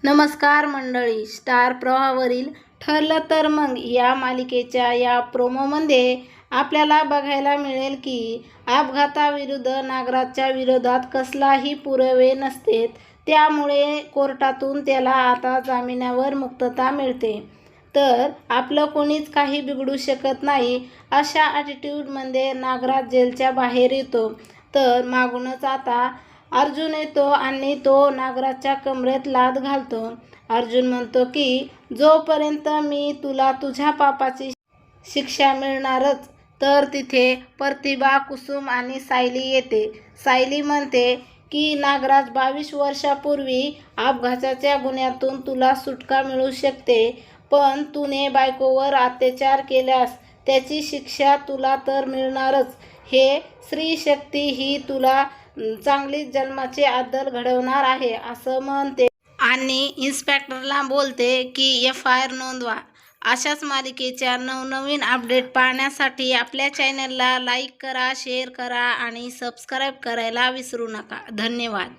नमस्कार मंडळी, स्टार प्रवाहावरील ठरलं तर मग या मालिकेच्या या प्रोमोमध्ये आपल्याला बघायला मिळेल की अपघाताविरुद्ध नागराजच्या विरोधात कसलाही पुरावे नसतेत, त्यामुळे कोर्टातून त्याला आता जामिनावर मुक्तता मिळते. तर आपलं कोणीच काही बिघडू शकत नाही अशा ॲटिट्यूडमध्ये नागराज जेलच्या बाहेर येतो. तर मागूनच आता अर्जुन येतो आणि तो नागराजच्या कमरेत लाथ घालतो. अर्जुन म्हणतो की जोपर्यंत मी तुला तुझ्या पापाची शिक्षा मिळणारच. तर तिथे प्रतिभा, कुसुम आणि सायली येते. सायली म्हणते की नागराज 22 वर्षापूर्वी अपघाताच्या गुन्ह्यातून तुला सुटका मिळू शकते, पण तूने बायकोवर अत्याचार केल्यास त्याची शिक्षा तुला तर मिळणारच. हे स्त्री शक्ती ही तुला चांगलीच जन्माचे अद्दल घडवणार आहे असं म्हणते आणि इन्स्पेक्टरला बोलते की FIR नोंदवा. अशाच मालिकेच्या नवनवीन अपडेट पाहण्यासाठी आपल्या चॅनलला लाईक करा, शेअर करा आणि सबस्क्राईब करायला विसरू नका. धन्यवाद.